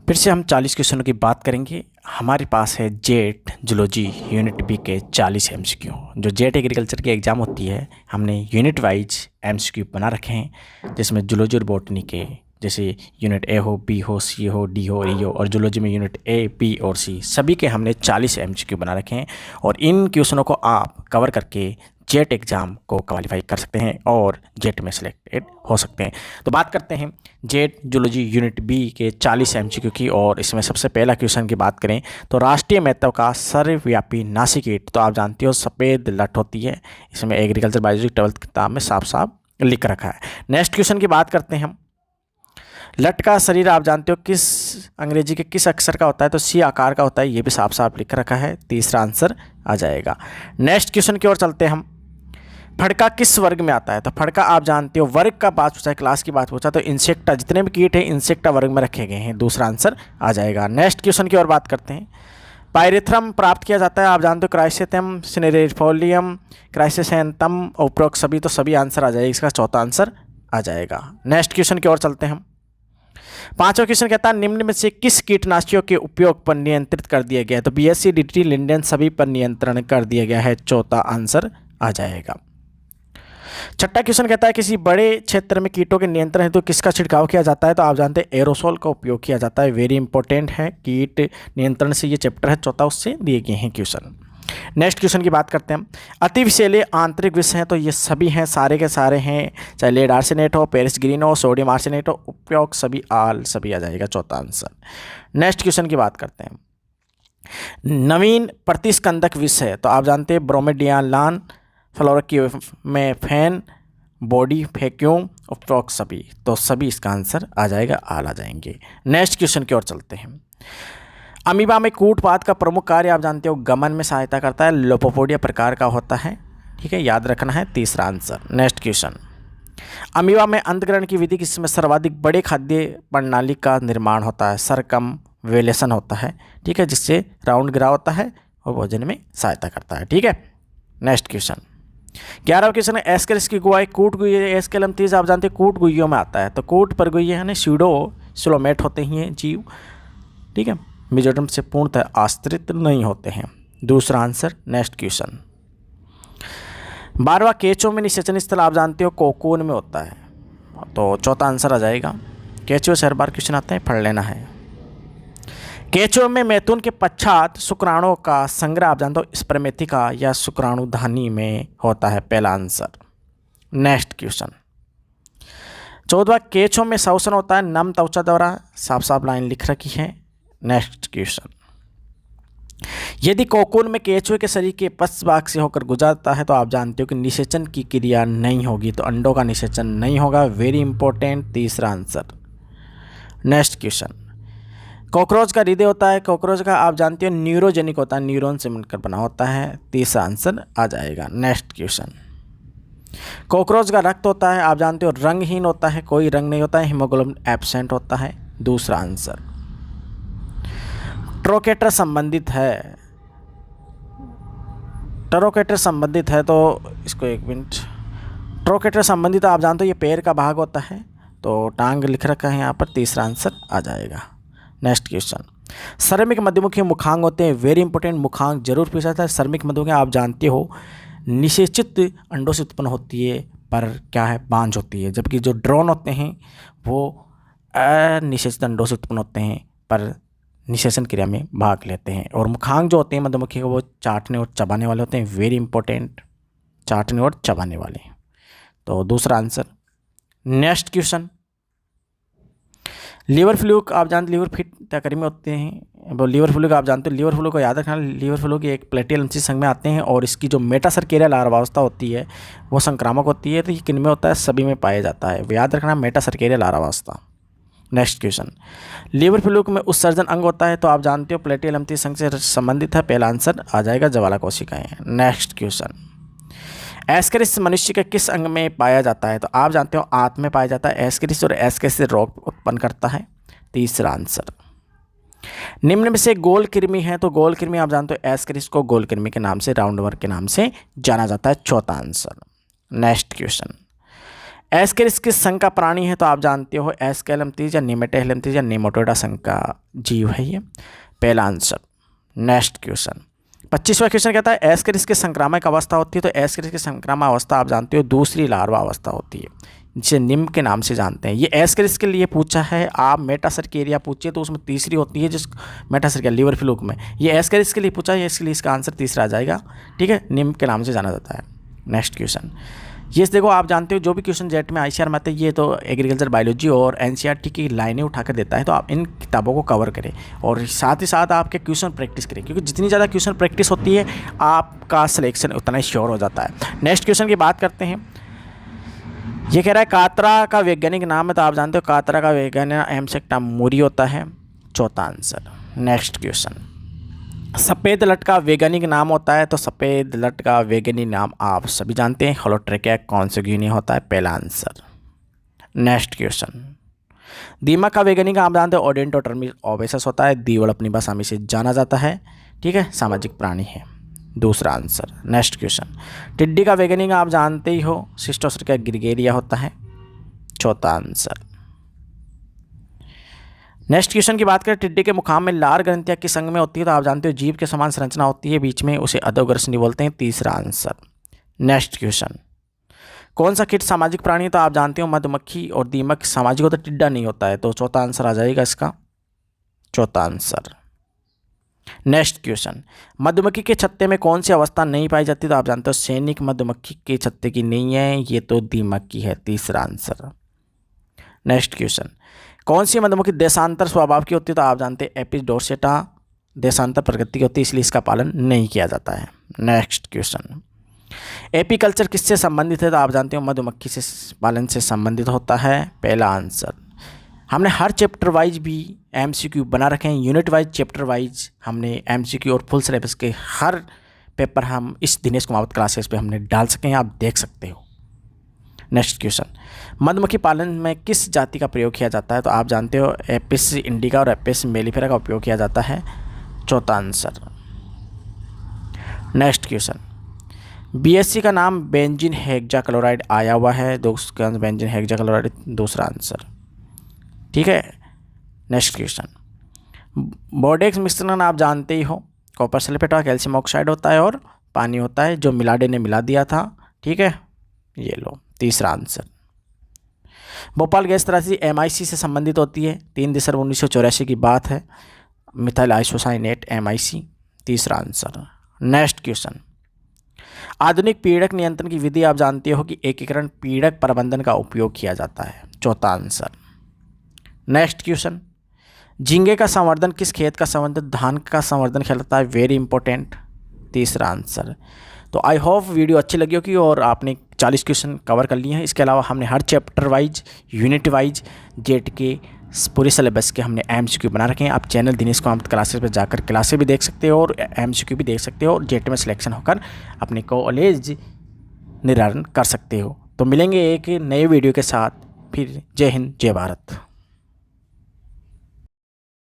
फिर से हम 40 क्वेश्चनों की बात करेंगे। हमारे पास है जेट जूलॉजी यूनिट बी के 40 एमसीक्यू। जो जेट एग्रीकल्चर की एग्ज़ाम होती है, हमने यूनिट वाइज एमसीक्यू बना रखे हैं, जिसमें जूलॉजी और बॉटनी के जैसे यूनिट ए हो, बी हो, सी हो, डी हो, ई हो, और जूलॉजी में यूनिट ए, बी और सी सभी के हमने 40 एमसीक्यू बना रखे हैं। और इन क्वेश्चनों को आप कवर करके जेट एग्ज़ाम को क्वालिफाई कर सकते हैं और जेट में सिलेक्टेड हो सकते हैं। तो बात करते हैं जेट जूलॉजी यूनिट बी के 40 एमसीक्यू की। और इसमें सबसे पहला क्वेश्चन की बात करें तो राष्ट्रीय महत्व का सर्वव्यापी नासिकीट। तो आप जानते हो सफ़ेद लट होती है, इसमें एग्रीकल्चर बायोलॉजी 12th किताब में साफ साफ लिख रखा है। नेक्स्ट क्वेश्चन की बात करते हैं हम। लट का शरीर आप जानते हो किस अंग्रेजी के किस अक्षर का होता है, तो सी आकार का होता है, ये भी साफ साफ लिख रखा है। तीसरा आंसर आ जाएगा। नेक्स्ट क्वेश्चन की ओर चलते हैं हम। फड़का किस वर्ग में आता है, तो फड़का आप जानते हो वर्ग का बात पूछा है, क्लास की बात पूछा तो इंसेक्टा, जितने भी कीट हैं इंसेक्टा वर्ग में रखे गए हैं। दूसरा आंसर आ जाएगा। नेक्स्ट क्वेश्चन की ओर बात करते हैं। पायरेथ्रम प्राप्त किया जाता है, आप जानते हो क्राइसेंथेमम, सिनेरेफोलियम, क्राइसेंथम, उपरोक्त सभी, तो सभी आंसर आ जाएगा। इसका चौथा आंसर आ जाएगा। नेक्स्ट क्वेश्चन की ओर चलते हैं हम। पांचवा क्वेश्चन कहता है निम्न में से किस कीटनाशियों के उपयोग पर नियंत्रित कर दिया गया है, तो बीएससी, डीडीटी, लिंडेन सभी पर नियंत्रण कर दिया गया है। चौथा आंसर आ जाएगा। छठा क्वेश्चन कहता है किसी बड़े क्षेत्र में कीटों के नियंत्रण हेतु किसका छिड़काव किया जाता है, तो आप जानते हैं एरोसोल का उपयोग किया जाता है। वेरी इंपॉर्टेंट है, कीट नियंत्रण से ये चैप्टर है चौथा, उससे दिए गए हैं क्वेश्चन। नेक्स्ट क्वेश्चन की बात करते हैं हम। अति विषैले आंतरिक विष हैं, तो ये सभी हैं, सारे के सारे हैं, चाहे लेड आर्सेनेट हो, पेरिस ग्रीन हो, सोडियम आर्सेनेट हो, उपयोग सभी आल सभी आ जाएगा। चौथा आंसर। नेक्स्ट क्वेश्चन की बात करते हैं। नवीन प्रतिस्कंदक विष है, तो आप जानते हैं ब्रोमेडियालान, फ्लोरोक्यूमेफेन, बॉडी फैक्यूम, उपरोक्त सभी, तो सभी इसका आंसर आ जाएगा, आल आ जाएंगे। नेक्स्ट क्वेश्चन की ओर चलते हैं। अमीबा में कूटपाद का प्रमुख कार्य आप जानते हो गमन में सहायता करता है, लोपोपोडिया प्रकार का होता है, ठीक है, याद रखना है। तीसरा आंसर। Next question. अमीबा में अंतग्रहण की विधि किसमें सर्वाधिक बड़े खाद्य प्रणाली का निर्माण होता है, सरकमवेलेशन होता है, ठीक है, जिससे राउंड गिरा होता है और भोजन में सहायता करता है, ठीक है। Next question. 11वां क्वेश्चन है एस्केरिस की गुआई कूट गुई, एस्केलम तीज आप जानते हैं कूट गुइयों में आता है, तो कूट पर गुइये यानी स्यूडो सिलोमेट होते ही हैं जीव, ठीक है, मेजोडर्म से पूर्णतः आश्रित नहीं होते हैं। दूसरा आंसर। Next question. 12वां केंचुओं में निषेचन स्थल आप जानते हो कोकून में होता है, तो चौथा आंसर आ जाएगा। केंचुओं से हर बार क्वेश्चन आते हैं, पढ़ लेना है। केंचुओं में मैथुन के पश्चात शुक्राणुओं का संग्रह आप जानते हो स्पर्मेथिका या शुक्राणुधानी में होता है। पहला आंसर। Next question. 14वां केंचुओं में श्वसन होता है नम त्वचा द्वारा, साफ साफ लाइन लिख रखी है। Next question. यदि कोकून में केंचुए के शरीर के पश्च भाग से होकर गुजरता है, तो आप जानते हो कि निषेचन की क्रिया नहीं होगी, तो अंडों का निषेचन नहीं होगा। Very important. तीसरा आंसर। Next question. कॉकरोच का हृदय होता है, कॉकरोच का आप जानते हो न्यूरोजेनिक होता है, न्यूरॉन से मिलकर बना होता है। तीसरा आंसर आ जाएगा। Next question. कॉकरोच का रक्त होता है, आप जानते हो रंगहीन होता है, कोई रंग नहीं होता है, हीमोग्लोबिन एब्सेंट होता है। दूसरा आंसर। ट्रोकेटर संबंधित है, ट्रोकेटर संबंधित है, तो इसको एक मिनट। ट्रोकेटर संबंधित आप जानते हो ये पैर का भाग होता है, तो टांग लिख रखा है यहाँ पर। तीसरा आंसर आ जाएगा। Next question. श्रमिक मधुमक्खी मुखांग होते हैं, वेरी इंपॉर्टेंट, मुखांग जरूर पूछा जाता है। श्रमिक मधुमक्खी आप जानते हो निषेचित अंडों से उत्पन्न होती है, पर क्या है बांझ होती है, जबकि जो ड्रोन होते हैं वो अनिषेचित अंडों से उत्पन्न होते हैं पर निषेचन क्रिया में भाग लेते हैं। और मुखांग जो होते हैं मधुमक्खी को वो चाटने और चबाने वाले होते हैं, वेरी इंपॉर्टेंट, चाटने और चबाने वाले। तो दूसरा answer. Next question. Liver fluke आप जानते लीवर फिट तकरीब में होते हैं, वो लीवर फ्लूक आप जानते हो, लीवर फ्लूक को याद रखना, लीवर फ्लूक एक प्लेटियलमसी संघ में आते हैं, और इसकी जो मेटासर्केरियल लार्वावस्था होती है वो संक्रामक होती है, तो ये किन में होता है, सभी में पाया जाता है, याद रखना मेटासर्केरियल लार्वावस्था। Next question. लीवर फ्लूक में उत्सर्जन अंग होता है, तो आप जानते हो प्लेटियलमसी संघ से संबंधित है। पहला आंसर आ जाएगा, ज्वाला कोशिकाएं। Next question. एस्केरिस मनुष्य के किस अंग में पाया जाता है, तो आप जानते हो आंत में पाया जाता है एस्केरिस, और एस्केरिस से रोग उत्पन्न करता है। तीसरा आंसर। निम्न में से गोल कृमि है, तो गोल कृमि आप जानते हो एस्केरिस को गोल कृमि के नाम से, राउंड वर्म के नाम से जाना जाता है। चौथा आंसर। Next question. एस्केरिस किस संघ का प्राणी है? तो आप जानते हो एस्केलमथीज या नेमेटेलमथीज या नेमाटोडा संघ का जीव है ये, पहला आंसर। नेक्स्ट क्वेश्चन, 25वां क्वेश्चन कहता है एस्केरिस की संक्रामक अवस्था होती है। तो एस्केरिस की संक्रामक अवस्था आप जानते हो दूसरी लार्वा अवस्था होती है, जिसे निम्न के नाम से जानते हैं। ये एस्केरिस के लिए पूछा है। आप मेटासर्केरिया पूछिए तो उसमें तीसरी होती है, जिस मेटासर्केरिया लिवर फ्लूक में। ये एस्केरिस के लिए पूछा है, इसके लिए इसका आंसर तीसरा आ जाएगा। ठीक है, निम्न के नाम से जाना जाता है। नेक्स्ट क्वेश्चन, ये देखो आप जानते हो जो भी क्वेश्चन जेट में आईसीआर में आते हैं ये तो एग्रीकल्चर बायोलॉजी और एनसीईआरटी की लाइनें उठाकर देता है। तो आप इन किताबों को कवर करें और साथ ही साथ आपके क्वेश्चन प्रैक्टिस करें, क्योंकि जितनी ज़्यादा क्वेश्चन प्रैक्टिस होती है आपका सिलेक्शन उतना ही श्योर हो जाता है। नेक्स्ट क्वेश्चन की बात करते हैं। ये कह रहा है कातरा का वैज्ञानिक नाम है। तो आप जानते हो कातरा का वैज्ञानिक एमसेक्टा मूरी होता है, चौथा आंसर। नेक्स्ट क्वेश्चन, सफ़ेद लट का वैज्ञानिक नाम होता है। तो सफ़ेद लट का वैज्ञानिक नाम आप सभी जानते हैं, होलोट्रेकिया कॉन्सोग्यूनिया होता है, पहला आंसर। नेक्स्ट क्वेश्चन, दीमक का वैज्ञानिक आप जानते हो ओडेंटोटर्मिस ओबेसस होता है, दीवड़ अपनी भाषा में से जाना जाता है। ठीक है, सामाजिक प्राणी है, दूसरा आंसर। नेक्स्ट क्वेश्चन, टिड्डी का वैज्ञानिक आप जानते ही हो सिस्टोसर्किया ग्रिगेरिया होता है, चौथा आंसर। नेक्स्ट क्वेश्चन की बात करें, टिड्डी के मुखाम में लार ग्रंथियां किस संघ में होती है? तो आप जानते हो जीव के समान संरचना होती है बीच में, उसे अधोग्रसनी बोलते हैं, तीसरा आंसर। नेक्स्ट क्वेश्चन, कौन सा कीट सामाजिक प्राणी है? तो आप जानते हो मधुमक्खी और दीमक सामाजिक होता है, टिड्डा नहीं होता है। तो चौथा आंसर आ जाएगा इसका, चौथा आंसर। नेक्स्ट क्वेश्चन, मधुमक्खी के छत्ते में कौन सी अवस्था नहीं पाई जाती? तो आप जानते हो सैनिक मधुमक्खी के छत्ते की नहीं है, ये तो दीमक की है, तीसरा आंसर। नेक्स्ट क्वेश्चन, कौन सी मधुमक्खी देशांतर स्वभाव की होती है? तो आप जानते हैं एपिस डोर्सेटा देशांतर प्रकृति की होती है, इसलिए इसका पालन नहीं किया जाता है। नेक्स्ट क्वेश्चन, एपीकल्चर किससे संबंधित है? तो आप जानते हो मधुमक्खी से पालन से संबंधित होता है, पहला आंसर। हमने हर चैप्टर वाइज भी एमसीक्यू बना रखे हैं, यूनिट वाइज चैप्टर वाइज हमने एमसीक्यू और फुल सिलेबस के हर पेपर हम इस दिनेश कुमावत क्लासेस पे हमने डाल सके हैं, आप देख सकते हो। नेक्स्ट क्वेश्चन, मधुमक्खी पालन में किस जाति का प्रयोग किया जाता है? तो आप जानते हो एपिस इंडिका और एपिस मेलिफेरा का उपयोग किया जाता है, चौथा आंसर। नेक्स्ट क्वेश्चन, बीएससी का नाम बेंजीन हेक्साक्लोराइड आया हुआ है, दूसरा बेंजीन हेक्साक्लोराइड, दूसरा आंसर। ठीक है, नेक्स्ट क्वेश्चन, बोर्डेक्स मिश्रण आप जानते ही हो कॉपर सल्फेट और कैल्शियम ऑक्साइड होता है और पानी होता है, जो मिलाडे ने मिला दिया था। ठीक है, ये लो, तीसरा आंसर। भोपाल गैस त्रासदी MIC से संबंधित होती है, 3 दिसंबर 1984 की बात है, मिथाइल आइसोसाइनेट MIC, तीसरा आंसर। नेक्स्ट क्वेश्चन, आधुनिक पीड़क नियंत्रण की विधि आप जानते हो कि एकीकरण पीड़क प्रबंधन का उपयोग किया जाता है, चौथा आंसर। नेक्स्ट क्वेश्चन, झींगे का संवर्धन किस खेत का संवर्धन? धान का संवर्धन कहलाता है, वेरी इंपॉर्टेंट, तीसरा आंसर। तो आई होप वीडियो अच्छी लगी होगी और आपने 40 क्वेश्चन कवर कर लिए हैं। इसके अलावा हमने हर chapter wise unit wise JET के पूरे सिलेबस के हमने MCQ बना रखे हैं। आप चैनल दिनेश कुमावत क्लासेस पर जाकर क्लासेस भी देख सकते हो और MCQ भी देख सकते हो और जेट में सिलेक्शन होकर अपने कॉलेज निर्धारण कर सकते हो। तो मिलेंगे एक नए वीडियो के साथ, फिर जय हिंद जय भारत।